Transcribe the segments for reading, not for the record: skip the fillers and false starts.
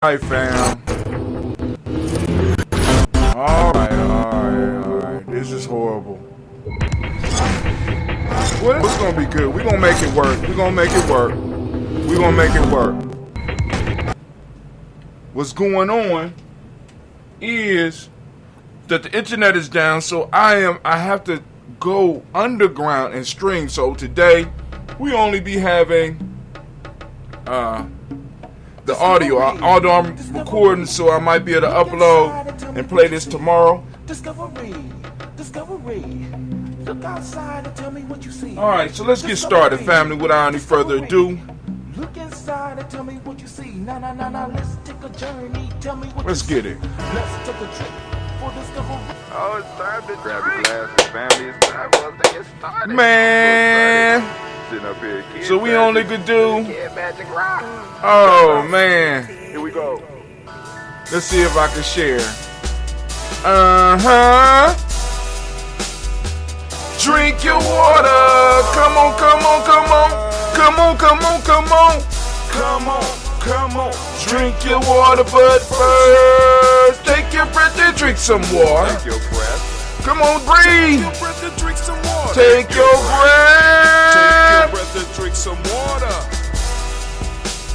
Alright, fam. Alright. This is horrible. Well, it's gonna be good. We're gonna make it work. What's going on is that the internet is down, so I have to go underground and stream. So today we only be having the audio, although I'm recording, so I might be able to upload and play this tomorrow. Discovery. Look outside and tell me what you see. Alright, so let's get started, family, without any further ado. Look inside and tell me what you see. Nah, let's take a journey. Tell me what Let's you get see. it. Let's take a trip for discovery. Oh, it's time to grab your glasses, family. It's time for us to get started. Man. Sitting up here, Kid So we Magic, only could do. Kid Magic Rock. Oh, man. Here we go. Let's see if I can share. Drink your water. Come on. Drink your water, but first, take your breath and drink some water. Take your breath. Come on, breathe. Take your breath and drink some water. Take your breath. Take your breath and drink some water.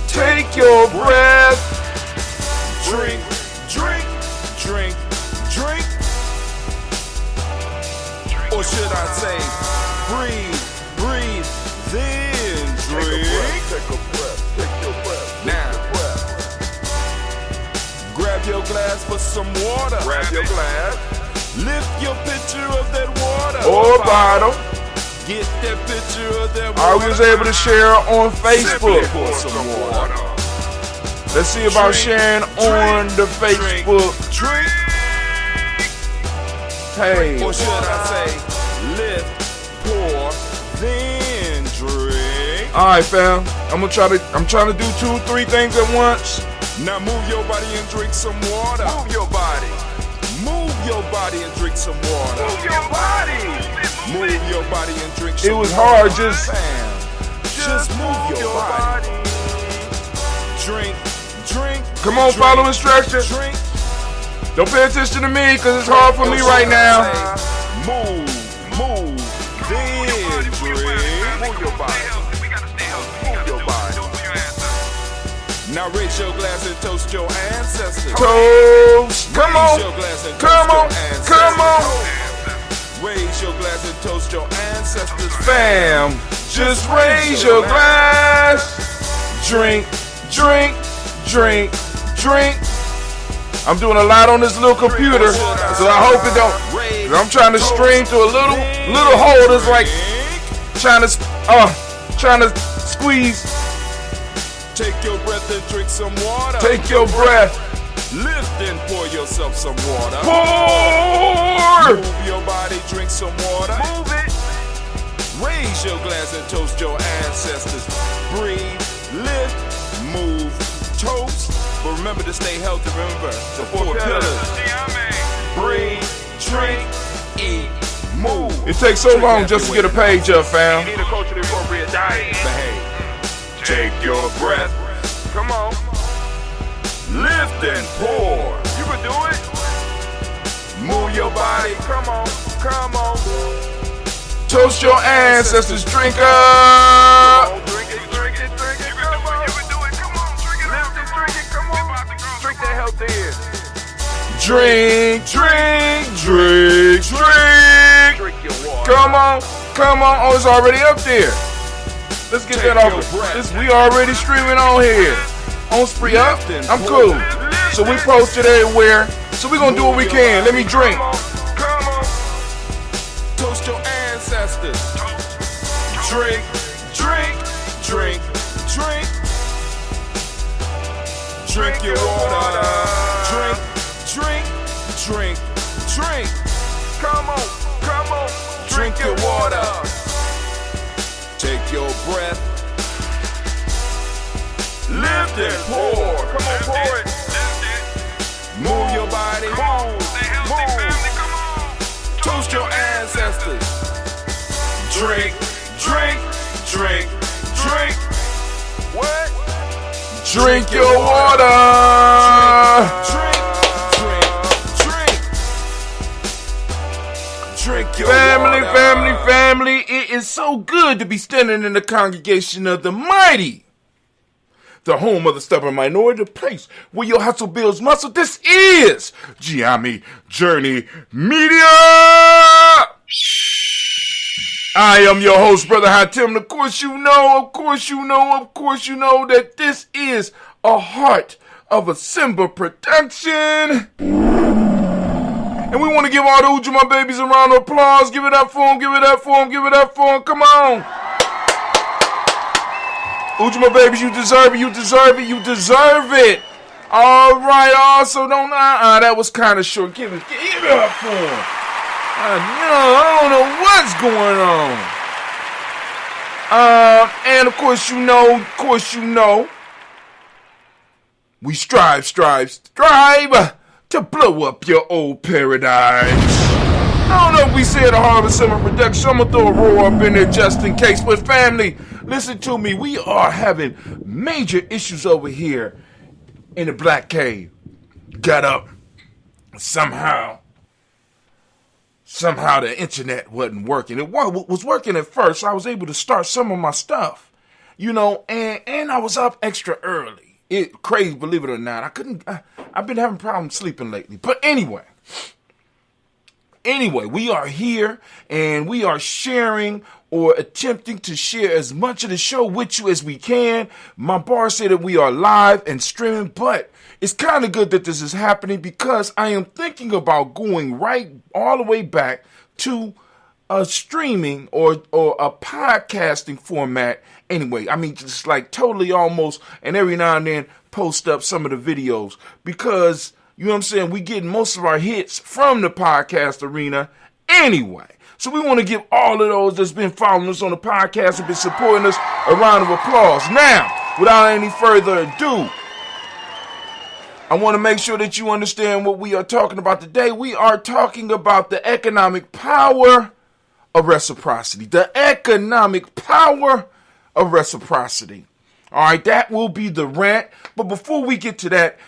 Take your breath. Drink. Or should I say, breathe, then drink. Take a breath. Now, grab your glass for some water. Grab your glass. Lift your picture of that water. Or bottle. Get that picture of that water. I was able to share on Facebook. Pour some water. Let's see about sharing on the Facebook. Drink. Hey. Or should I say, lift, pour, then drink. Alright, fam. I'm trying to do 2-3 things at once. Now move your body and drink some water. Move your body and drink some water. Move your body and drink some water. It was hard, just move your body. Drink. come on, follow instructions. Drink. Don't pay attention to me, because it's hard for me right now. Move, then drink. Move your body. Now raise your glass and toast your ancestors. Toast. Come on. Raise your glass and Come toast on. your ancestors. Come on. Raise your glass and toast your ancestors. Fam, just raise your glass. Drink. I'm doing a lot on this little computer, so I hope it don't. 'Cause I'm trying to stream to a little hole that's like trying to squeeze. Take your breath and drink some water. Take your breath. Lift and pour yourself some water. Pour. Move your body, drink some water. Move it. Raise your glass and toast your ancestors. Breathe, lift, move, toast. But remember to stay healthy. Remember the 4 pillars. Breathe, drink, eat, move. It takes so long just to get a page up, fam. Eat a culturally appropriate diet. Behave. Take your breath. Come on. Lift and pour. You can do it. Move your body. Come on. Toast your ancestors. Drink up. Drink it. Come on. You can do it. Come on. Drink it. Lift and drink it. Come on. Drink that health in. Drink. Drink your water. Come on. Oh, it's already up there. Let's get that off. We already streaming on here. On Spree Up. I'm cool. So we posted everywhere. So we gonna do what we can. Let me drink. Come on. Toast your ancestors. Drink. Drink your water. Drink. Come on. Drink your water. Take your breath. Lift and pour. Come on, pour it. Move your body. Move. Toast your ancestors. Drink. What? Drink your water. Drink your Family, water. family. It is so good to be standing in the congregation of the mighty, the home of the stubborn minority, the place where your hustle builds muscle. This is Gye-Nyame Journey Media. I am your host, Brother Hatim. Of course you know that this is a Heart of a Simba production. And we want to give all the Ujamaa babies a round of applause. Give it up for them, give it up for them, give it up for them. Come on. Ujamaa babies, you deserve it, you deserve it, you deserve it. All right, also don't, that was kind of short. Give it up for them. I don't know what's going on. And of course you know, we strive to blow up your old paradigms. I don't know if we said a Heart of a Simba production, so I'm gonna throw a roar up in there just in case. But family, listen to me, we are having major issues over here in the Black Cave. Got up. Somehow the internet wasn't working. It was working at first, so I was able to start some of my stuff, and I was up extra early. It crazy, believe it or not. I've been having problems sleeping lately. But anyway, we are here and we are sharing or attempting to share as much of the show with you as we can. My bar said that we are live and streaming, but it's kind of good that this is happening because I am thinking about going right all the way back to a streaming or a podcasting format. Anyway, I mean, just like totally almost, and every now and then post up some of the videos because, you know what I'm saying, we get most of our hits from the podcast arena anyway. So we want to give all of those that's been following us on the podcast and been supporting us a round of applause. Now, without any further ado, I want to make sure that you understand what we are talking about today. We are talking about the economic power of reciprocity. The economic power of reciprocity. All right, that will be the rant. But before we get to that,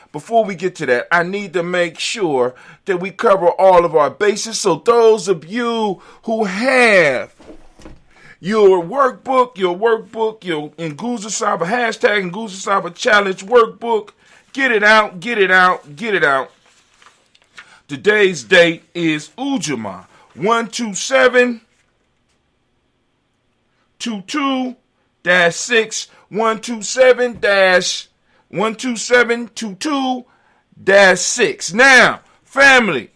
I need to make sure that we cover all of our bases. So those of you who have your workbook, your Nguza Saba hashtag Nguza Saba challenge workbook, get it out. Today's date is Ujamaa 12722-6 127-12722-6. Now, family,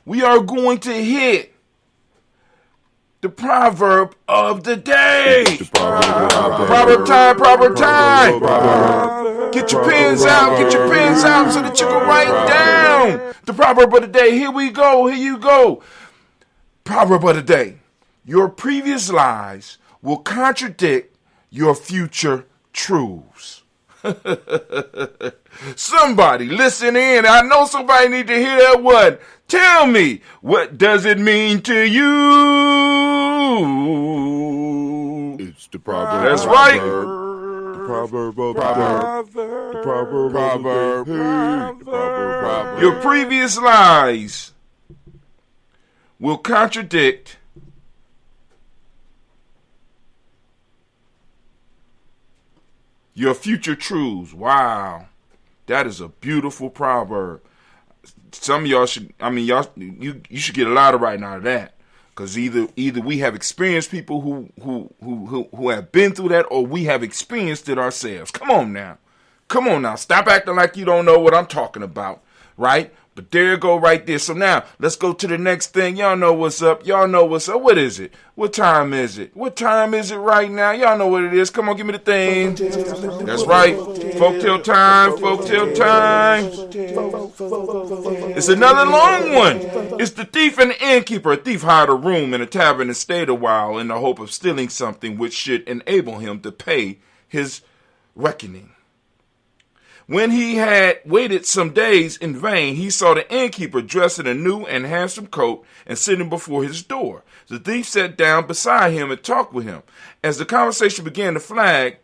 we are going to hit the proverb of the day. Proverb time. Get your pens out so that you can write down the proverb of the day. Here you go. Proverb of the day. Your previous lies will contradict your future truths. Somebody listen in. I know somebody need to hear that one. Tell me, what does it mean to you? It's the proverb. That's right. The proverb of the proverb. Your previous lies will contradict your future truths. Wow. That is a beautiful proverb. Some of y'all should, you should get a lot of writing out of that. Because either we have experienced people who have been through that, or we have experienced it ourselves. Come on now. Stop acting like you don't know what I'm talking about, right? But there you go right there. So now, let's go to the next thing. Y'all know what's up. What is it? What time is it? What time is it right now? Y'all know what it is. Come on, give me the thing. That's right. Folktale time. It's another long one. It's the thief and the innkeeper. A thief hired a room in a tavern and stayed a while in the hope of stealing something which should enable him to pay his reckoning. When he had waited some days in vain, he saw the innkeeper dressed in a new and handsome coat and sitting before his door. The thief sat down beside him and talked with him. As the conversation began to flag,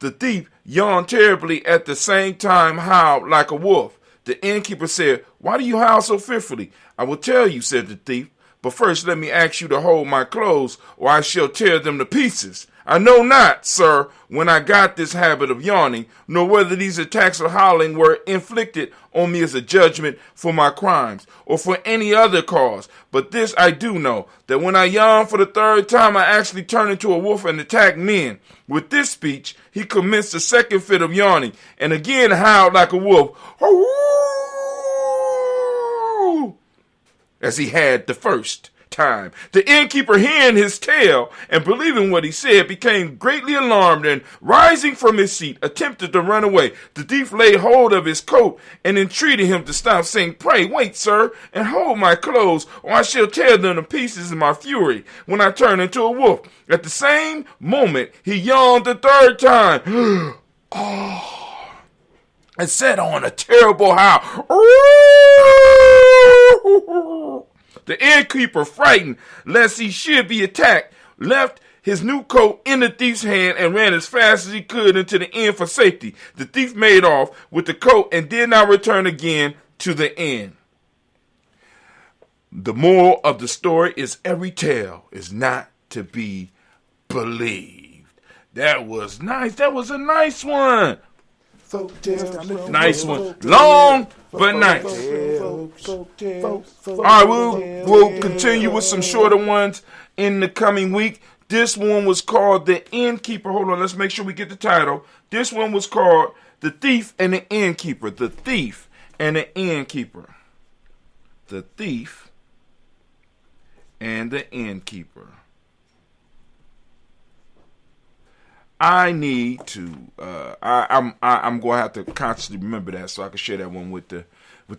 The thief yawned terribly at the same time howled like a wolf. The innkeeper said, "Why do you howl so fearfully?" "I will tell you," said the thief, "but first let me ask you to hold my clothes, or I shall tear them to pieces. I know not, sir, when I got this habit of yawning, nor whether these attacks of howling were inflicted on me as a judgment for my crimes, or for any other cause. But this I do know, that when I yawn for the third time, I actually turn into a wolf and attack men." With this speech, he commenced a second fit of yawning, and again howled like a wolf, as he had the first time. The innkeeper, hearing his tale and believing what he said, became greatly alarmed, and rising from his seat, attempted to run away. The thief laid hold of his coat and entreated him to stop, saying, "Pray wait, sir, and hold my clothes, or I shall tear them to pieces in my fury when I turn into a wolf." At the same moment, he yawned the third time. And set on a terrible howl. The innkeeper, frightened lest he should be attacked, left his new coat in the thief's hand and ran as fast as he could into the inn for safety. The thief made off with the coat and did not return again to the inn. The moral of the story is every tale is not to be believed. That was nice. That was a nice one. Nice one. Long, but nice. All right, we'll continue with some shorter ones in the coming week. This one was called The Innkeeper. Hold on, let's make sure we get the title. This one was called The Thief and the Innkeeper. The Thief and the Innkeeper. The Thief and the Innkeeper. I need to. I'm gonna have to constantly remember that so I can share that one with the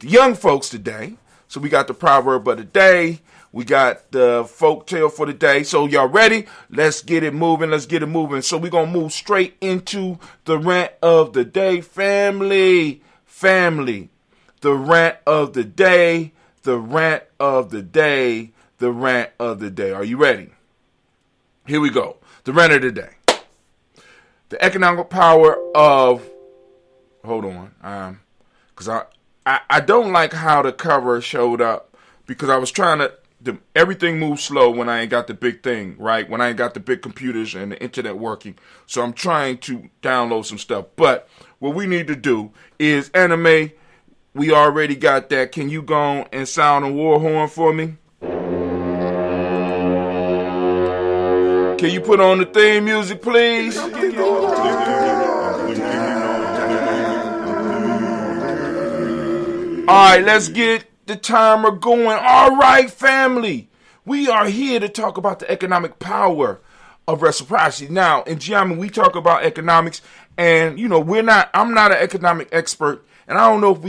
young folks today. So we got the proverb of the day. We got the folk tale for the day. So y'all ready? Let's get it moving. Let's get it moving. So we're gonna move straight into the rant of the day, family. The rant of the day. The rant of the day. The rant of the day. Are you ready? Here we go. The rant of the day. The economic power of, hold on, because I don't like how the cover showed up, because I was trying to, everything moves slow when I ain't got the big thing, right? When I ain't got the big computers and the internet working. So I'm trying to download some stuff. But what we need to do is, Anime, we already got that. Can you go and sound a war horn for me? Can you put on the theme music, please? All right, let's get the timer going. All right, family. We are here to talk about the economic power of reciprocity. Now, in Gye-Nyame, we talk about economics, and, you know, I'm not an economic expert, and I don't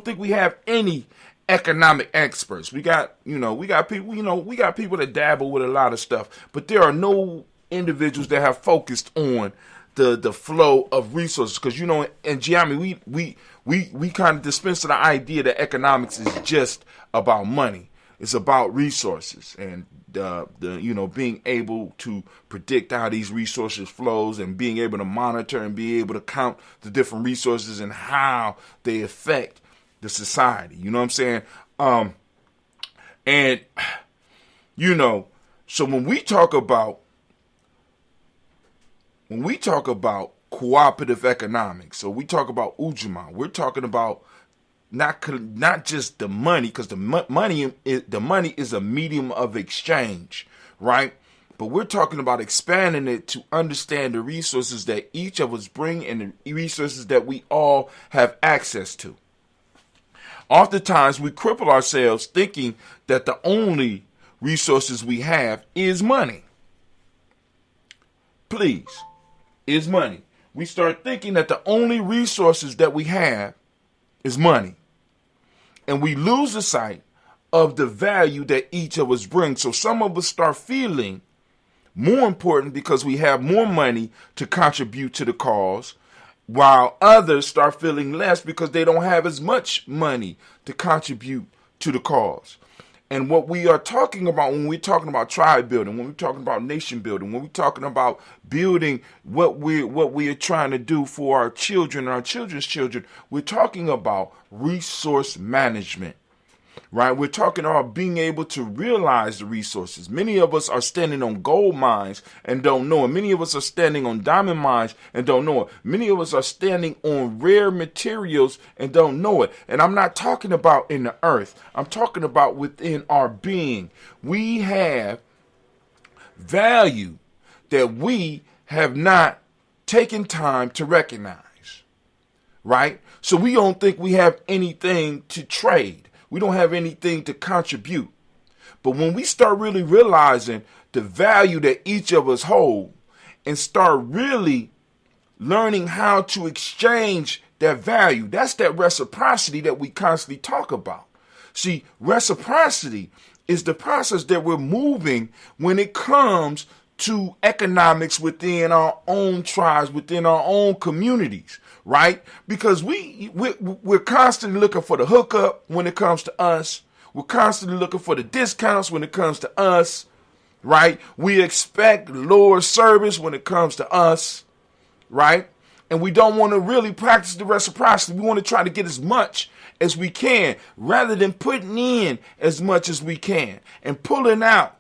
think we have any economic experts. We got people that dabble with a lot of stuff, but there are no individuals that have focused on the flow of resources. Because, you know, in Gye-Nyame, we kind of dispense to the idea that economics is just about money. It's about resources and being able to predict how these resources flows, and being able to monitor and be able to count the different resources and how they affect the society. You know what I'm saying? And you know, so when we talk about cooperative economics, so we talk about Ujamaa, we're talking about not just the money, because the money is a medium of exchange, right? But we're talking about expanding it to understand the resources that each of us bring and the resources that we all have access to. Oftentimes, we cripple ourselves thinking that the only resources we have is money. Please, is money. We start thinking that the only resources that we have is money. And we lose the sight of the value that each of us brings. So some of us start feeling more important because we have more money to contribute to the cause, while others start feeling less because they don't have as much money to contribute to the cause. And what we are talking about when we're talking about tribe building, when we're talking about nation building, when we're talking about building what we are trying to do for our children and our children's children, we're talking about resource management. Right? We're talking about being able to realize the resources. Many of us are standing on gold mines and don't know it. Many of us are standing on diamond mines and don't know it. Many of us are standing on rare materials and don't know it. And I'm not talking about in the earth. I'm talking about within our being. We have value that we have not taken time to recognize. Right? So we don't think we have anything to trade. We don't have anything to contribute. But when we start really realizing the value that each of us hold and start really learning how to exchange that value, that's that reciprocity that we constantly talk about. See, reciprocity is the process that we're moving when it comes to economics within our own tribes, within our own communities. Right? Because we're constantly looking for the hookup when it comes to us. We're constantly looking for the discounts when it comes to us. Right? We expect lower service when it comes to us. Right? And we don't want to really practice the reciprocity. We want to try to get as much as we can rather than putting in as much as we can and pulling out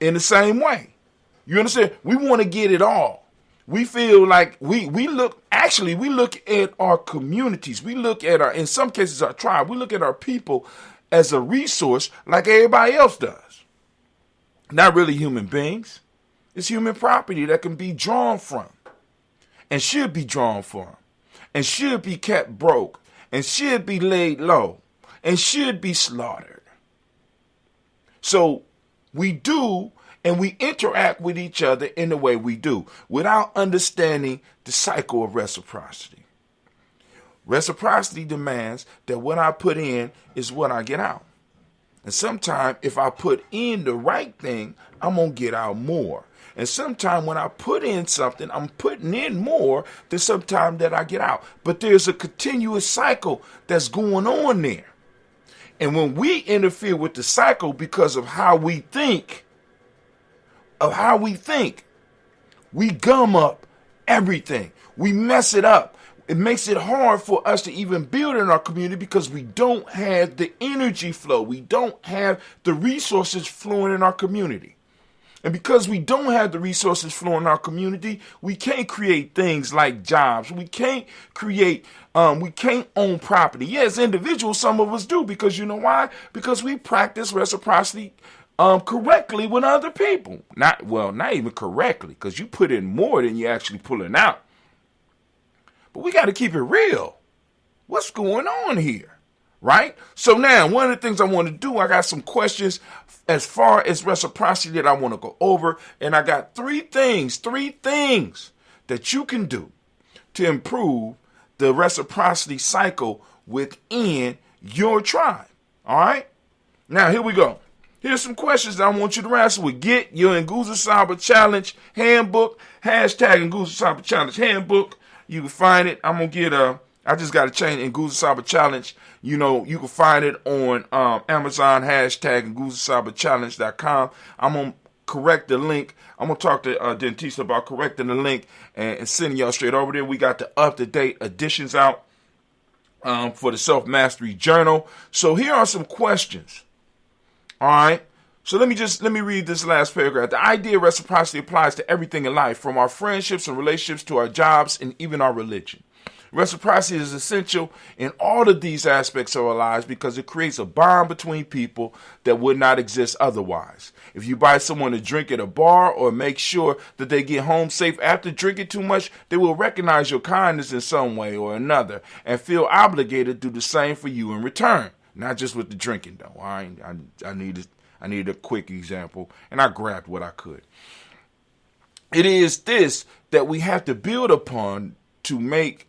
in the same way. You understand? We want to get it all. We feel like we look at our communities. We look at in some cases, our tribe. We look at our people as a resource like everybody else does. Not really human beings. It's human property that can be drawn from and should be drawn from and should be kept broke and should be laid low and should be slaughtered. So we do. And we interact with each other in the way we do without understanding the cycle of reciprocity. Reciprocity demands that what I put in is what I get out. And sometimes if I put in the right thing, I'm going to get out more. And sometimes when I put in something, I'm putting in more than sometimes that I get out. But there's a continuous cycle that's going on there. And when we interfere with the cycle because of how we think, we gum up everything. We mess it up. It makes it hard for us to even build in our community because we don't have the energy flow. We don't have the resources flowing in our community. And because we don't have the resources flowing in our community, we can't create things like jobs. We can't we can't own property. Yes, individuals, some of us do, because you know why? Because we practice reciprocity correctly with other people. Not even correctly, because you put in more than you actually pulling out. But we got to keep it real. What's going on here? Right? So now, one of the things I want to do, I got some questions as far as reciprocity that I want to go over. And I got three things that you can do to improve the reciprocity cycle within your tribe. All right? Now, here we go. Here's some questions that I want you to wrestle with. Get your Nguzo Saba Challenge handbook. Hashtag Nguzo Saba Challenge handbook. You can find it. I'm going to get I just got to change Nguzo Saba Challenge. You know, you can find it on Amazon. Hashtag NguzoSabaChallenge.com. I'm going to correct the link. I'm going to talk to Dentista about correcting the link and sending y'all straight over there. We got the up-to-date editions out for the Self-Mastery Journal. So here are some questions. All right. So let me read this last paragraph. The idea of reciprocity applies to everything in life, from our friendships and relationships to our jobs and even our religion. Reciprocity is essential in all of these aspects of our lives because it creates a bond between people that would not exist otherwise. If you buy someone a drink at a bar or make sure that they get home safe after drinking too much, they will recognize your kindness in some way or another and feel obligated to do the same for you in return. Not just with the drinking, though. I needed a quick example, and I grabbed what I could. It is this that we have to build upon to make,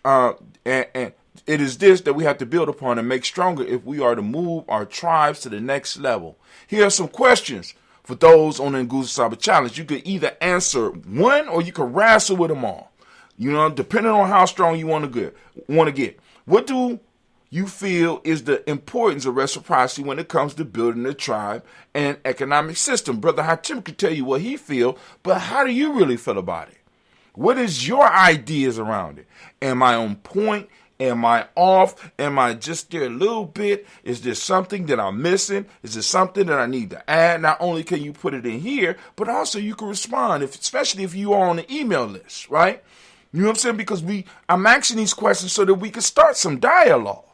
and it is this that we have to build upon and make stronger if we are to move our tribes to the next level. Here are some questions for those on the Nguzo Saba Challenge. You could either answer one or you could wrestle with them all. You know, depending on how strong you want to get. What do you feel is the importance of reciprocity when it comes to building a tribe and economic system. Brother Hatim can tell you what he feel, but how do you really feel about it? What is your ideas around it? Am I on point? Am I off? Am I just there a little bit? Is there something that I'm missing? Is there something that I need to add? Not only can you put it in here, but also you can respond, especially if you are on the email list, right? You know what I'm saying? Because I'm asking these questions so that we can start some dialogue.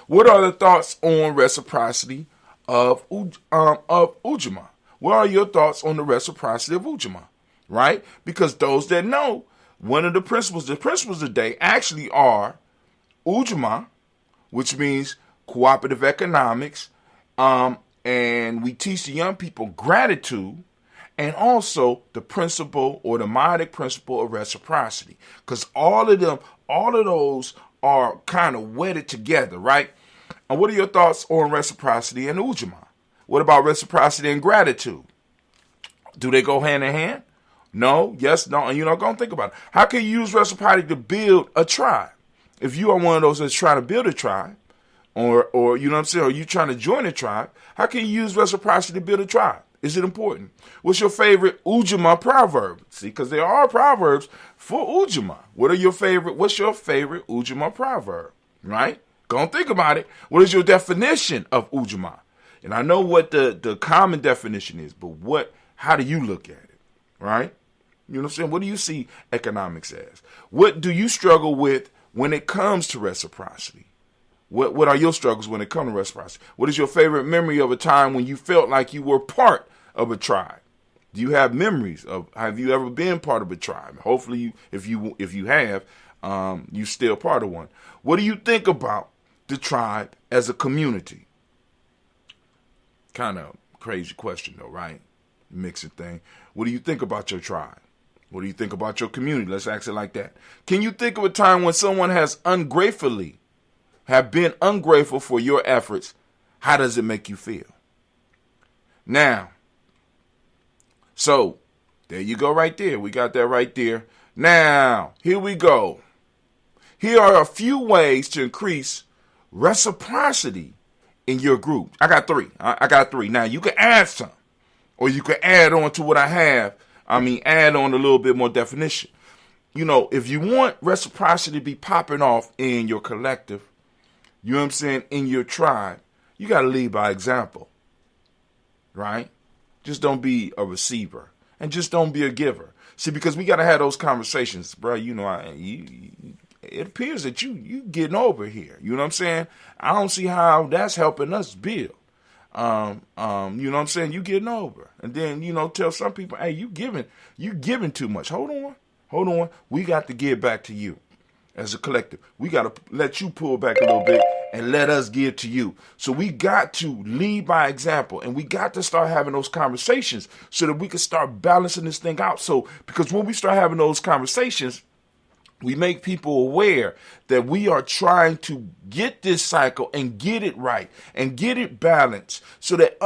What are the thoughts on reciprocity of Ujamaa? What are your thoughts on the reciprocity of Ujamaa? Right? Because those that know, one of the principles today actually are Ujamaa, which means cooperative economics, and we teach the young people gratitude, and also the principle or the modic principle of reciprocity. Because all of those are kind of wedded together, right? And what are your thoughts on reciprocity and Ujamaa? What about reciprocity and gratitude? Do they go hand in hand? No, yes, no, and go and think about it. How can you use reciprocity to build a tribe? If you are one of those that's trying to build a tribe, or you know what I'm saying, or you trying to join a tribe, how can you use reciprocity to build a tribe? Is it important? What's your favorite Ujamaa proverb? See, because there are proverbs for Ujamaa. What's your favorite Ujamaa proverb? Right? Go and think about it. What is your definition of Ujamaa? And I know what the common definition is, but how do you look at it? Right? You know what I'm saying? What do you see economics as? What do you struggle with when it comes to reciprocity? What are your struggles when it comes to reciprocity? What is your favorite memory of a time when you felt like you were part of a tribe? Do you have memories of? Have you ever been part of a tribe? Hopefully, if you have, you're still part of one. What do you think about the tribe as a community? Kind of crazy question though, right? Mixing thing. What do you think about your tribe? What do you think about your community? Let's ask it like that. Can you think of a time when someone has been ungrateful for your efforts? How does it make you feel? Now, so there you go right there. We got that right there. Now, here we go. Here are a few ways to increase reciprocity in your group. I got three. Now, you can add some, or you can add on to what I have. Add on a little bit more definition. If you want reciprocity to be popping off in your collective, you know what I'm saying, in your tribe, you got to lead by example, right? Just don't be a receiver, and just don't be a giver. See, because we got to have those conversations, bro. It appears that you getting over here. You know what I'm saying? I don't see how that's helping us build. You know what I'm saying? You getting over. And then, tell some people, hey, you giving too much. Hold on. We got to give back to you as a collective. We got to let you pull back a little bit and let us give to you. So we got to lead by example, and we got to start having those conversations so that we can start balancing this thing out. So, because when we start having those conversations, we make people aware that we are trying to get this cycle and get it right and get it balanced so that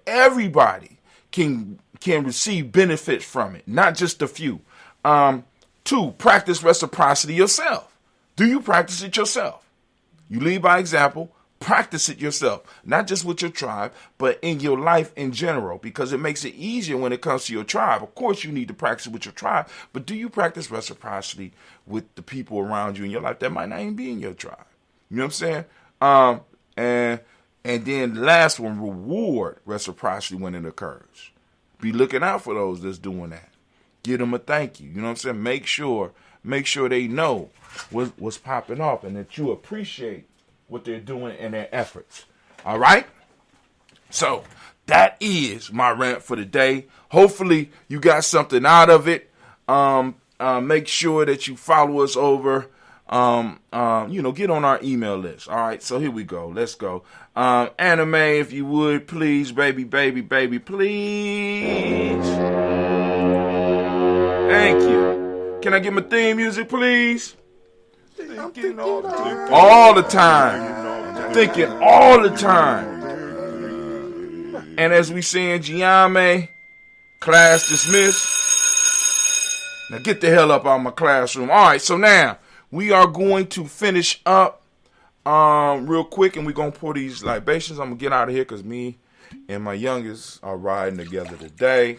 everybody can receive benefits from it, not just a few. 2, practice reciprocity yourself. Do you practice it yourself? You lead by example. Practice it yourself, not just with your tribe, but in your life in general, because it makes it easier when it comes to your tribe. Of course, you need to practice it with your tribe, but do you practice reciprocity with the people around you in your life that might not even be in your tribe? You know what I'm saying? And then the last one, reward reciprocity when it occurs. Be looking out for those that's doing that. Give them a thank you. You know what I'm saying? Make sure they know what's popping off and that you appreciate what they're doing in their efforts. All right? So that is my rant for the day. Hopefully you got something out of it. Make sure that you follow us over. Get on our email list. All right, so here we go. Let's go. Anime, if you would, please, baby, please. Thank you. Can I get my theme music, please? Thinking all the time. Thinking all the time. And as we say in Gye-Nyame, class dismissed. Now get the hell up out of my classroom. All right, so now we are going to finish up real quick, and we're going to pour these libations. I'm going to get out of here because me and my youngest are riding together today.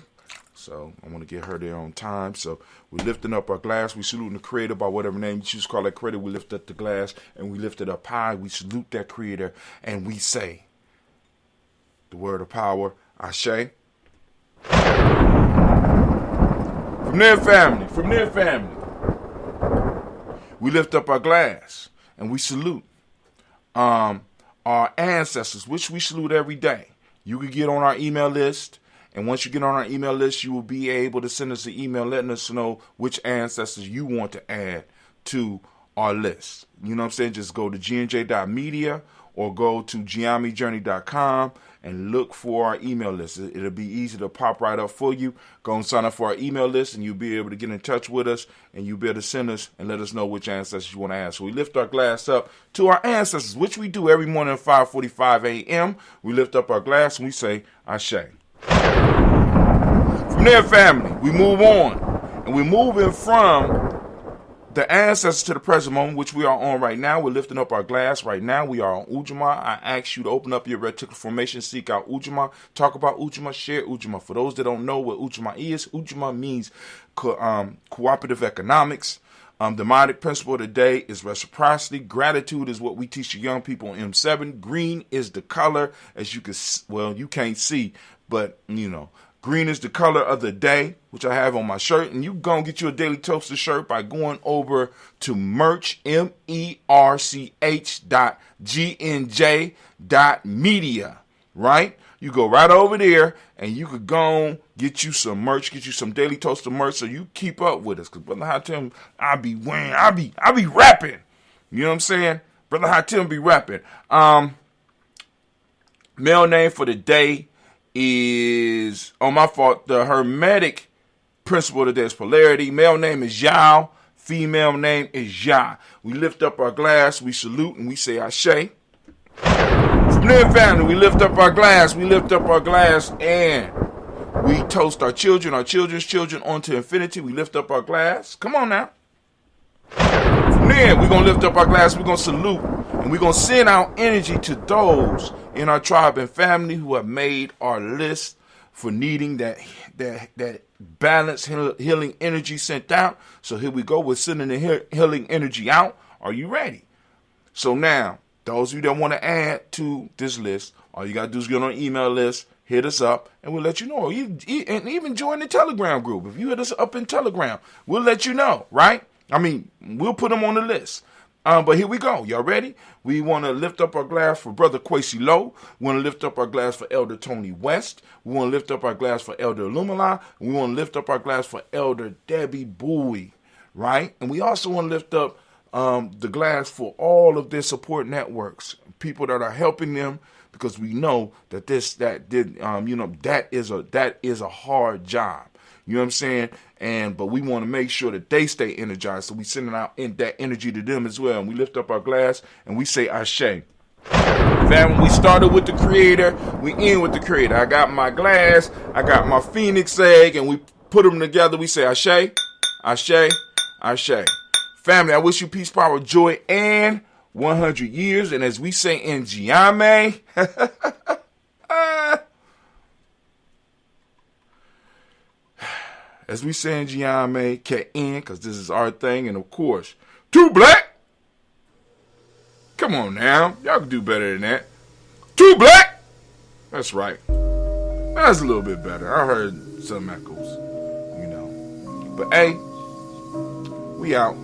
So I want to get her there on time. So we're lifting up our glass. We saluting the creator by whatever name you choose to call that creator. We lift up the glass and we lift it up high. We salute that creator and we say the word of power, Ashe. From their family, we lift up our glass and we salute our ancestors, which we salute every day. You can get on our email list, and once you get on our email list, you will be able to send us an email letting us know which ancestors you want to add to our list. You know what I'm saying? Just go to gnj.media or go to Gye-Nyamejourney.com and look for our email list. It'll be easy to pop right up for you. Go and sign up for our email list, and you'll be able to get in touch with us, and you'll be able to send us and let us know which ancestors you want to add. So we lift our glass up to our ancestors, which we do every morning at 5:45 a.m. We lift up our glass, and we say, Ashe. From their family, we move on, and we're moving from the ancestors to the present moment, which we are on right now. We're lifting up our glass right now. We are on Ujamaa. I ask you to open up your reticular formation, seek out Ujamaa, talk about Ujamaa, share Ujamaa. For those that don't know what Ujamaa means cooperative economics. The mnemonic principle of the day is reciprocity. Gratitude is what we teach the young people on M7. Green is the color, as you can, well, you can't see, but you know. Green is the color of the day, which I have on my shirt. And you go and get you a Daily Toaster shirt by going over to merch, merch.gnj.media, right? You go right over there and you could go and get you some merch, get you some Daily Toaster merch so you keep up with us. Because Brother Hatem, I be rapping. You know what I'm saying? Brother Hatem be rapping. Male name for the day is, my fault, the Hermetic principle of the day is polarity. Male name is Yao. Female name is Ya. We lift up our glass, we salute, and we say Ashe. From their family, we lift up our glass, and we toast our children, our children's children onto infinity. We lift up our glass. Come on now. From there, we're going to lift up our glass, we're going to salute, and we're going to send out energy to those in our tribe and family who have made our list for needing that balanced healing energy sent out. So here we go. We're sending the healing energy out. Are you ready? So now, those of you that want to add to this list, all you got to do is get on the email list, hit us up, and we'll let you know. And even join the Telegram group. If you hit us up in Telegram, we'll let you know, right? I mean, we'll put them on the list. But here we go. Y'all ready? We want to lift up our glass for Brother Kwesi Lowe. We want to lift up our glass for Elder Tony West. We want to lift up our glass for Elder Lumala. We want to lift up our glass for Elder Debbie Bowie, right? And we also want to lift up the glass for all of their support networks, people that are helping them, because we know that that is a hard job. You know what I'm saying? But we want to make sure that they stay energized. So we sending out that energy to them as well. And we lift up our glass and we say Ashe. Family, we started with the creator. We end with the creator. I got my glass. I got my phoenix egg. And we put them together. We say Ashe, Ashe, Ashe. Family, I wish you peace, power, joy, and 100 years. And as we say in Gye-Nyame, as we say in Gye-Nyame, K-N, because this is our thing, and of course, Too Black. Come on now. Y'all can do better than that. Too Black. That's right. That's a little bit better. I heard some echoes, you know. But hey, we out.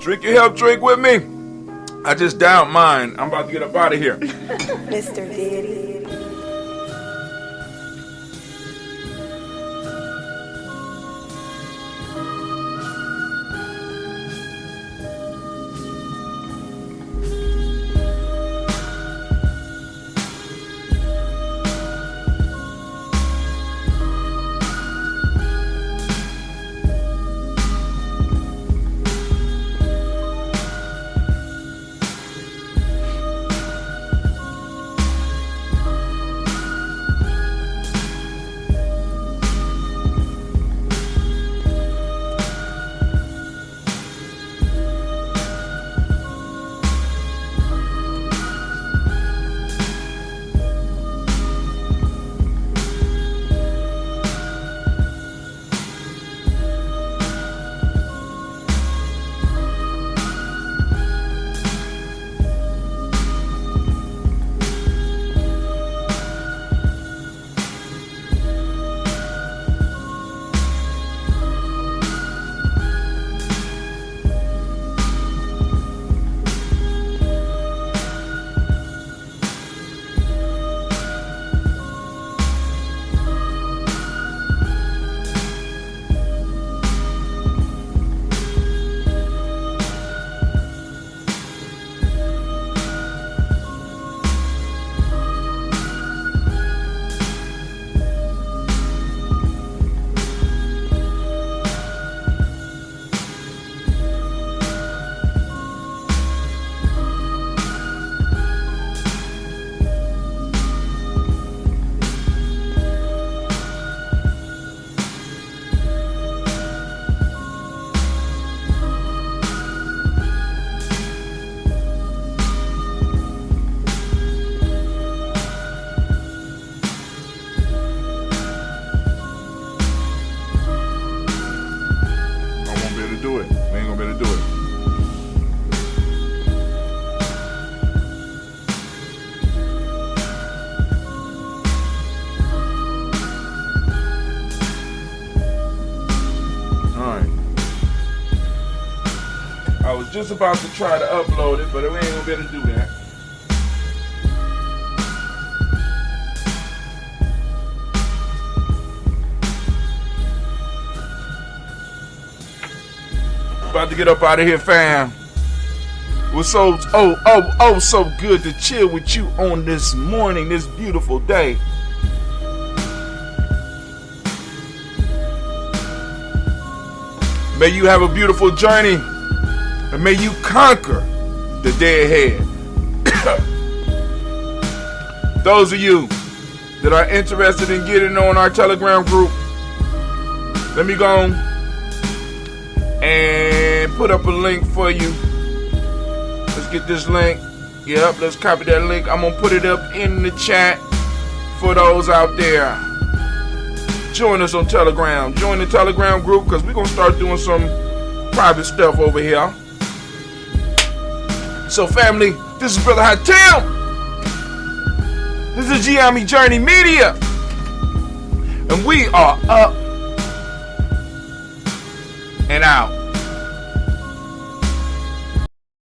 Drink your health drink with me. I just downed mine. I'm about to get up out of here. Mr. Diddy. just about to try to upload it, but we ain't gonna be able to do that. About to get up out of here, fam. It was so so good to chill with you on this morning, this beautiful day. May you have a beautiful journey, and may you conquer the day ahead. Those of you that are interested in getting on our Telegram group, let me go and put up a link for you. Let's get this link. Yep, let's copy that link. I'm gonna put it up in the chat for those out there. Join us on Telegram. Join the Telegram group, because we're gonna start doing some private stuff over here. So family, this is Brother Hatim. This is Gye-Nyame Journey Media. And we are up and out.